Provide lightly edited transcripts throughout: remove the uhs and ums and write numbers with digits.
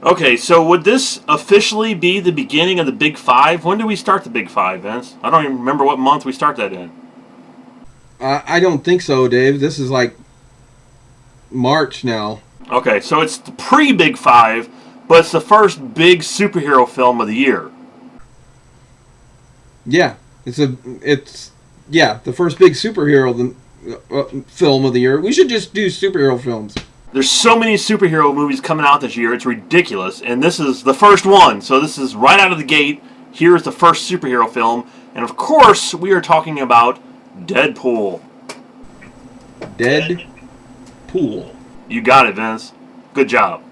Okay, so would this officially be the beginning of the Big Five? When do we start the Big Five, Vince? I don't even remember what month we start that in. I don't think so, Dave. This is like March now. Okay, so it's the pre-Big Five, but it's the first big superhero film of the year. Yeah, it's the first big superhero film of the year. We should just do superhero films. There's so many superhero movies coming out this year, it's ridiculous. And this is the first one, so this is right out of the gate. Here's the first superhero film. And of course, we are talking about Deadpool. Deadpool. You got it, Vince. Good job.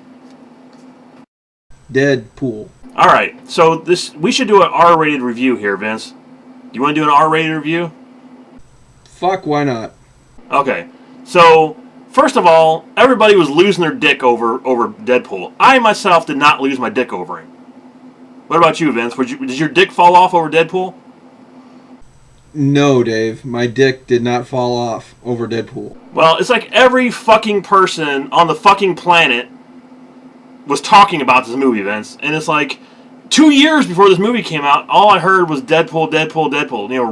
Deadpool. Alright, so we should do an R-rated review here, Vince. Do you want to do an R-rated review? Fuck, why not? Okay, so first of all, everybody was losing their dick over Deadpool. I myself did not lose my dick over him. What about you, Vince? Did your dick fall off over Deadpool? No, Dave. My dick did not fall off over Deadpool. Well, it's like every fucking person on the fucking planet was talking about this movie, Vince. And it's like 2 years before this movie came out, all I heard was Deadpool, Deadpool, Deadpool. You know,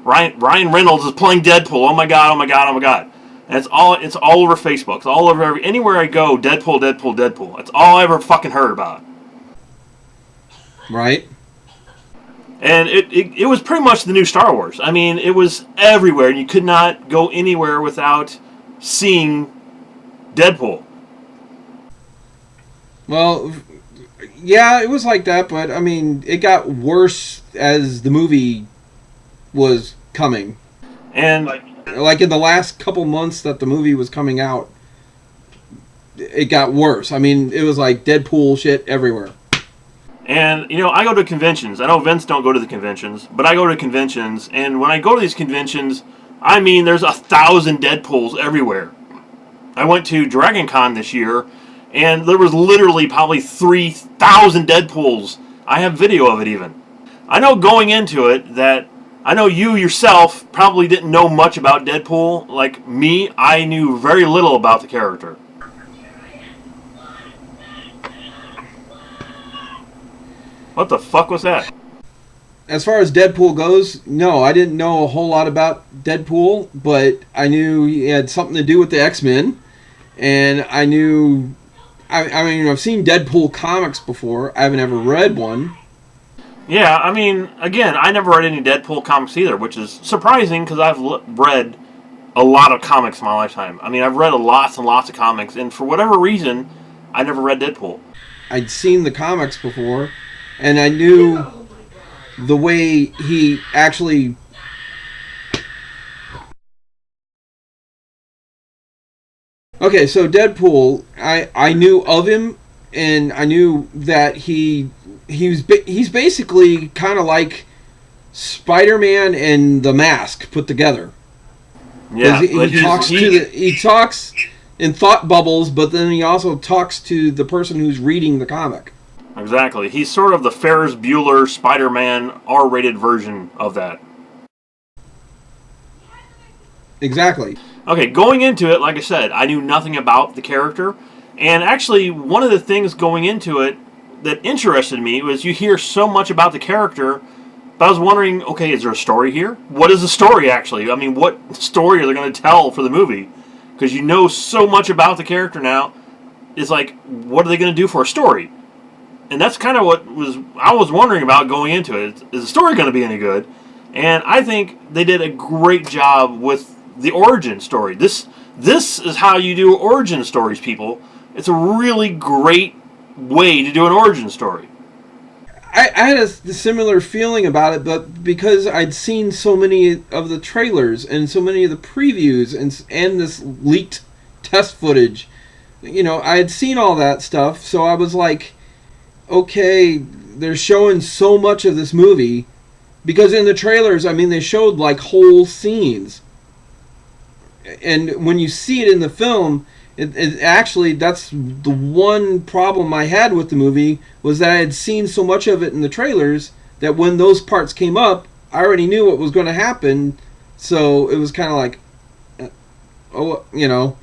Ryan Reynolds is playing Deadpool. Oh my god, oh my god, oh my god. And it's all over Facebook. It's all over anywhere I go, Deadpool, Deadpool, Deadpool. That's all I ever fucking heard about. Right? And it was pretty much the new Star Wars. I mean, it was everywhere. You could not go anywhere without seeing Deadpool. Well, yeah, it was like that, but I mean, it got worse as the movie was coming. And like in the last couple months that the movie was coming out, it got worse. I mean, it was like Deadpool shit everywhere. And, you know, I go to conventions. I know Vince don't go to the conventions, but I go to conventions. And when I go to these conventions, I mean, there's 1,000 Deadpools everywhere. I went to Dragon Con this year, and there was literally probably 3,000 Deadpools. I have video of it even. I know going into it that I know you yourself probably didn't know much about Deadpool. Like me, I knew very little about the character. What the fuck was that? As far as Deadpool goes, no, I didn't know a whole lot about Deadpool, but I knew he had something to do with the X-Men, and I knew... I mean, I've seen Deadpool comics before. I haven't ever read one. Yeah, I mean, again, I never read any Deadpool comics either, which is surprising because I've read a lot of comics in my lifetime. I mean, I've read lots and lots of comics, and for whatever reason, I never read Deadpool. I'd seen the comics before, and I knew the way he actually... Okay, so Deadpool, I knew of him, and I knew that he's basically kind of like Spider-Man and the Mask put together. Yeah, he talks in thought bubbles, but then he also talks to the person who's reading the comic. Exactly. He's sort of the Ferris Bueller Spider-Man R-rated version of that. Exactly. Okay, going into it, like I said, I knew nothing about the character. And actually, one of the things going into it that interested me was you hear so much about the character, but I was wondering, okay, is there a story here? What is the story, actually? I mean, what story are they going to tell for the movie? Because you know so much about the character now. It's like, what are they going to do for a story? And that's kind of what I was wondering about going into it. Is the story going to be any good? And I think they did a great job with the origin story. This is how you do origin stories, people. It's a really great way to do an origin story. I had a similar feeling about it, but because I'd seen so many of the trailers and so many of the previews and this leaked test footage, you know, I had seen all that stuff, so I was like, okay, they're showing so much of this movie, because in the trailers, I mean, they showed like whole scenes. And when you see it in the film, it actually, that's the one problem I had with the movie, was that I had seen so much of it in the trailers that when those parts came up, I already knew what was going to happen. So it was kind of like, oh, you know,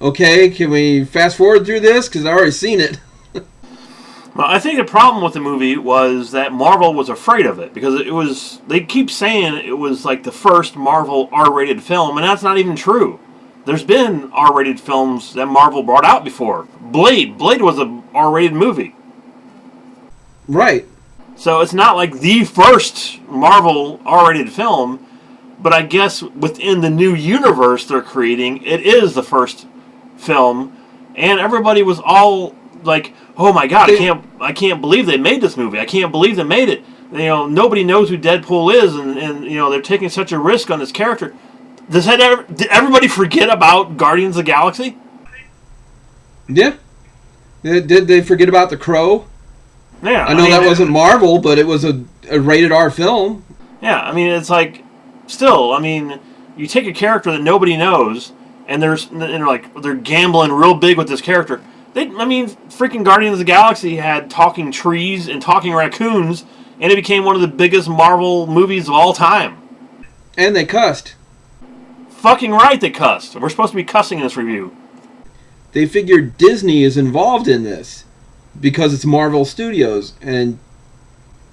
okay, can we fast forward through this? Because I already seen it. Well, I think the problem with the movie was that Marvel was afraid of it because it was. They keep saying it was like the first Marvel R-rated film, and that's not even true. There's been R-rated films that Marvel brought out before. Blade was a R-rated movie. Right. So it's not like the first Marvel R-rated film, but I guess within the new universe they're creating, it is the first film, and everybody was all like, "Oh my god, I can't believe they made this movie. I can't believe they made it. Nobody knows who Deadpool is, and they're taking such a risk on this character." Did everybody forget about Guardians of the Galaxy? Yeah. Did they forget about The Crow? Yeah, I know that wasn't Marvel, but it was a rated R film. Yeah, I mean, it's like, still, I mean, you take a character that nobody knows, and they're gambling real big with this character. Freaking Guardians of the Galaxy had talking trees and talking raccoons, and it became one of the biggest Marvel movies of all time. And they cussed. Fucking right, they cussed. We're supposed to be cussing in this review. They figured Disney is involved in this because it's Marvel Studios, and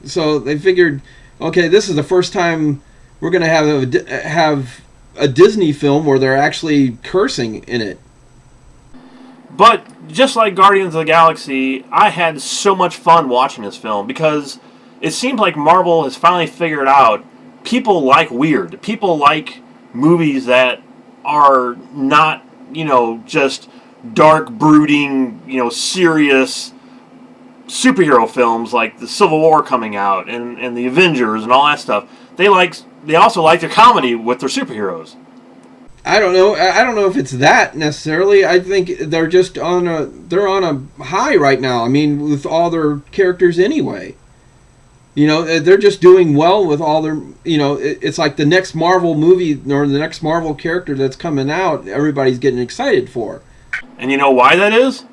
so they figured, okay, this is the first time we're going to have a Disney film where they're actually cursing in it. But just like Guardians of the Galaxy, I had so much fun watching this film because it seems like Marvel has finally figured out people like weird. People like movies that are not, just dark, brooding, serious superhero films like the Civil War coming out and the Avengers and all that stuff. They also like their comedy with their superheroes. I don't know if it's that necessarily. I think they're just on a high right now. I mean, with all their characters anyway. They're just doing well with all their, it's like the next Marvel movie or the next Marvel character that's coming out, everybody's getting excited for. And you know why that is?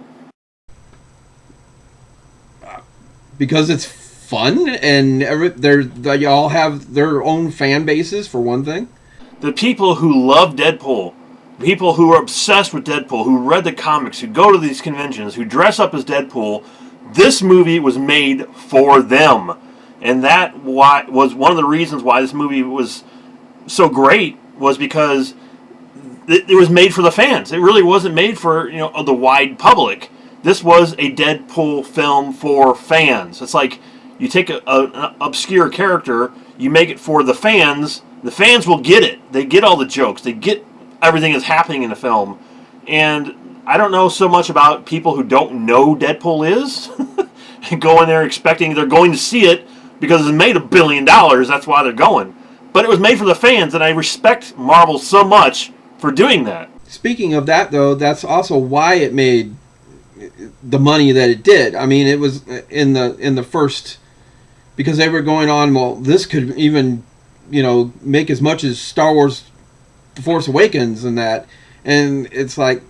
Because it's fun, and they all have their own fan bases, for one thing. The people who love Deadpool, people who are obsessed with Deadpool, who read the comics, who go to these conventions, who dress up as Deadpool, this movie was made for them. And that was one of the reasons why this movie was so great, was because it was made for the fans. It really wasn't made for the wide public. This was a Deadpool film for fans. It's like you take an obscure character, you make it for the fans. The fans will get it. They get all the jokes. They get everything that's happening in the film. And I don't know so much about people who don't know Deadpool is and go in there expecting they're going to see it because it's made $1 billion. That's why they're going. But it was made for the fans, and I respect Marvel so much for doing that. Speaking of that, though, that's also why it made the money that it did. I mean, it was in the first, because they were going on, well, this could even make as much as Star Wars The Force Awakens and that. And it's like,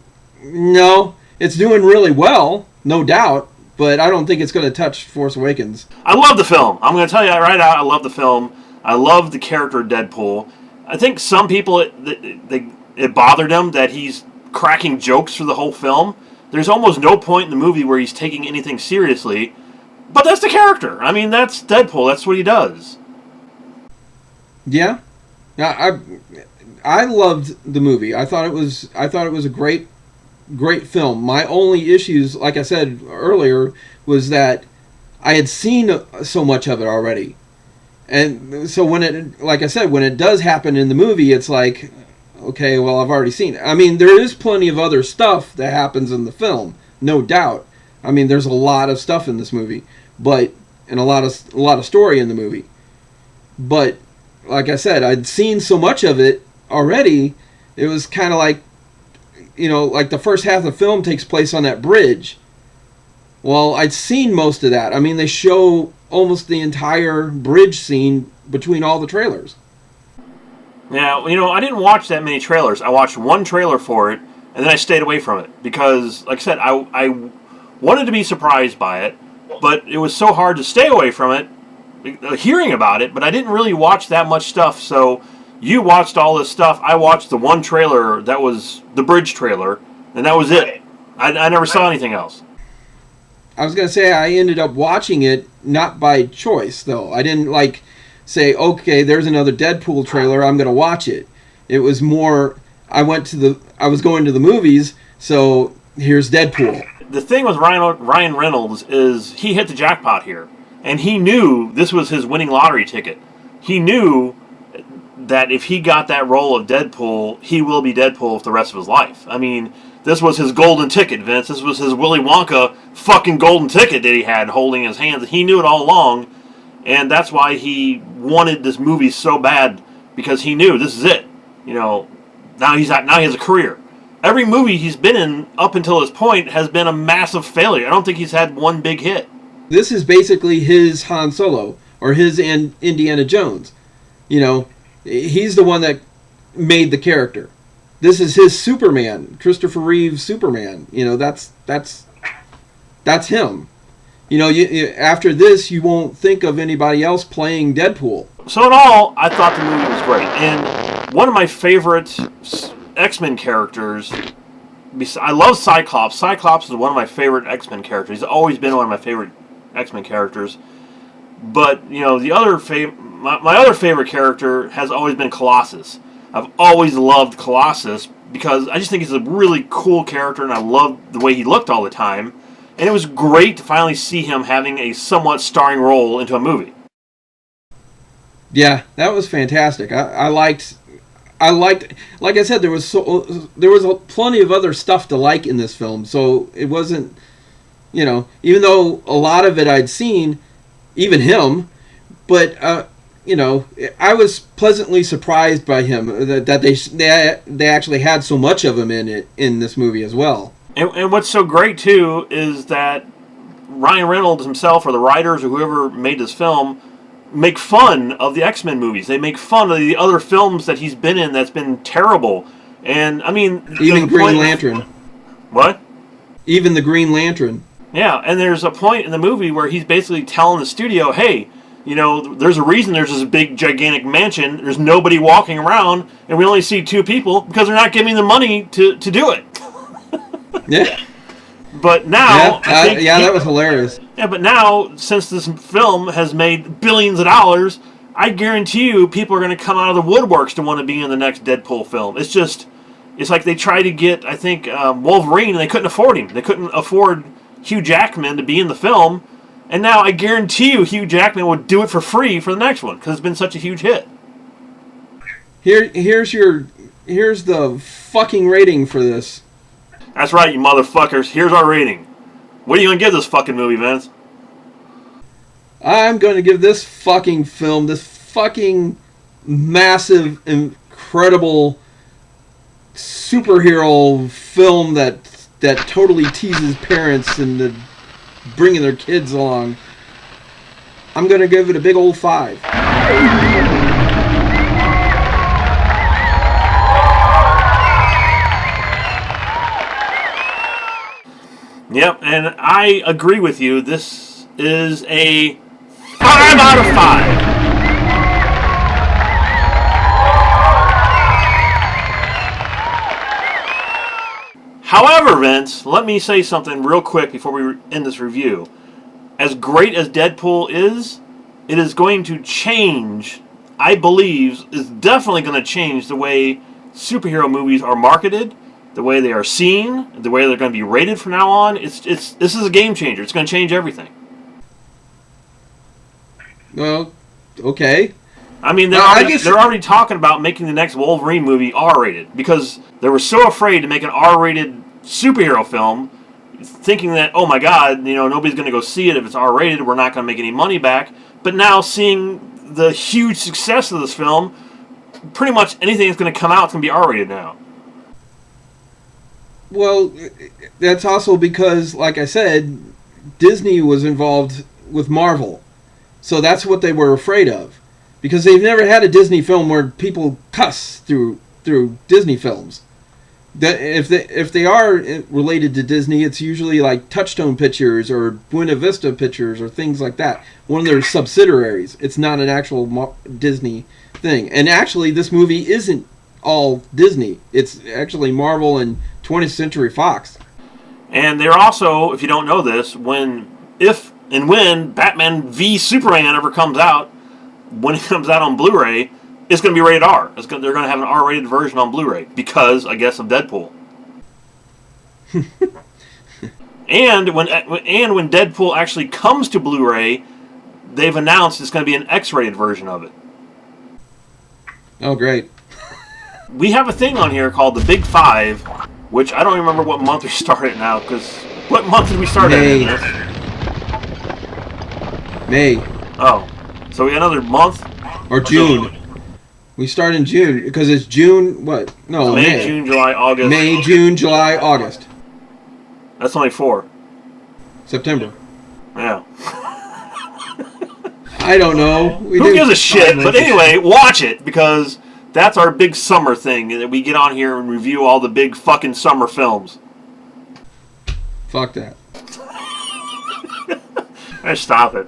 no, it's doing really well, no doubt, but I don't think it's going to touch Force Awakens. I love the film. I'm going to tell you right out, I love the film. I love the character of Deadpool. I think some people, it bothered them that he's cracking jokes through the whole film. There's almost no point in the movie where he's taking anything seriously, but that's the character. I mean, that's Deadpool. That's what he does. Yeah, I loved the movie. I thought it was a great film. My only issues, like I said earlier, was that I had seen so much of it already, and so when it does happen in the movie, it's like, okay, well, I've already seen it. I mean, there is plenty of other stuff that happens in the film, no doubt. I mean, there's a lot of stuff in this movie, and a lot of story in the movie, but like I said, I'd seen so much of it already. It was kind of like, like the first half of the film takes place on that bridge. Well, I'd seen most of that. I mean, they show almost the entire bridge scene between all the trailers. Yeah, I didn't watch that many trailers. I watched one trailer for it, and then I stayed away from it because, like I said, I wanted to be surprised by it, but it was so hard to stay away from it, hearing about it, but I didn't really watch that much stuff. So you watched all this stuff. I watched the one trailer that was the bridge trailer, and that was it. I never saw anything else. I was gonna say I ended up watching it not by choice though. I didn't like say, okay, there's another Deadpool trailer, I'm gonna watch it. It was more I was going to the movies, so here's Deadpool. The thing with Ryan Reynolds is he hit the jackpot here, and he knew this was his winning lottery ticket. He knew that if he got that role of Deadpool, he will be Deadpool for the rest of his life. I mean, this was his golden ticket, Vince. This was his Willy Wonka fucking golden ticket that he had holding in his hands. He knew it all along, and that's why he wanted this movie so bad, because he knew this is it. You know, now he has a career. Every movie he's been in up until this point has been a massive failure. I don't think he's had one big hit. This is basically his Han Solo, or his Indiana Jones. You know, he's the one that made the character. This is his Superman, Christopher Reeve's Superman. You know, that's him. You know, after this, you won't think of anybody else playing Deadpool. So in all, I thought the movie was great. And one of my favorite X-Men characters, I love Cyclops. Cyclops is one of my favorite X-Men characters. He's always been one of my favorite X-Men characters. But, you know, the other my other favorite character has always been Colossus. I've always loved Colossus because I just think he's a really cool character, and I loved the way he looked all the time. And it was great to finally see him having a somewhat starring role into a movie. Yeah, that was fantastic. I liked, like I said, there was plenty of other stuff to like in this film. So it wasn't, you know, even though a lot of it I'd seen, even him, but you know, I was pleasantly surprised by him that they actually had so much of him in this movie as well. And what's so great too is that Ryan Reynolds himself, or the writers, or whoever made this film, make fun of the X-Men movies. They make fun of the other films that he's been in that's been terrible. And I mean, even Green Lantern. What? Even the Green Lantern. Yeah, and there's a point in the movie where he's basically telling the studio, hey, you know, there's a reason there's this big, gigantic mansion, there's nobody walking around, and we only see 2 people, because they're not giving the money to do it. Yeah. But now... that was hilarious. Yeah, but now, since this film has made billions of dollars, I guarantee you people are going to come out of the woodworks to want to be in the next Deadpool film. It's like they tried to get, I think, Wolverine, and they couldn't afford him. They couldn't afford Hugh Jackman to be in the film, and now I guarantee you Hugh Jackman would do it for free for the next one, because it's been such a huge hit. Here's the fucking rating for this. That's right, you motherfuckers. Here's our rating. What are you going to give this fucking movie, Vince? I'm going to give this fucking film, this fucking massive, incredible superhero film that totally teases parents into bringing their kids along. I'm going to give it a big old 5. Yep, and I agree with you. This is a 5 out of 5. However, Vince, let me say something real quick before we end this review. As great as Deadpool is, it is going to change, I believe, is definitely going to change the way superhero movies are marketed, the way they are seen, the way they're going to be rated from now on. This is a game changer. It's going to change everything. Well, okay. I mean, they're already talking about making the next Wolverine movie R-rated, because they were so afraid to make an R-rated superhero film, thinking that, oh my God, you know, nobody's going to go see it if it's R-rated. We're not going to make any money back. But now, seeing the huge success of this film, pretty much anything that's going to come out is going to be R-rated now. Well, that's also because, like I said, Disney was involved with Marvel. So that's what they were afraid of. Because they've never had a Disney film where people cuss through Disney films. If they are related to Disney, it's usually like Touchstone Pictures or Buena Vista Pictures or things like that. One of their subsidiaries. It's not an actual Disney thing. And actually, this movie isn't all Disney. It's actually Marvel and 20th Century Fox. And they're also, if you don't know this, if and when Batman v Superman ever comes out, when it comes out on Blu-ray, it's going to be rated R. They're going to have an R-rated version on Blu-ray because, I guess, of Deadpool. And when Deadpool actually comes to Blu-ray, they've announced it's going to be an X-rated version of it. Oh, great. We have a thing on here called the Big Five, which I don't remember what month we started now, because what month did we start May. in this? May. Oh. So we got another month? Or June. We start in June, because it's June, what? No, May, June, July, August. May, June, July, August. That's only 4. September. Yeah. I don't know. Who gives a shit? But anyway, watch it, because that's our big summer thing, that we get on here and review all the big fucking summer films. Fuck that. Stop it.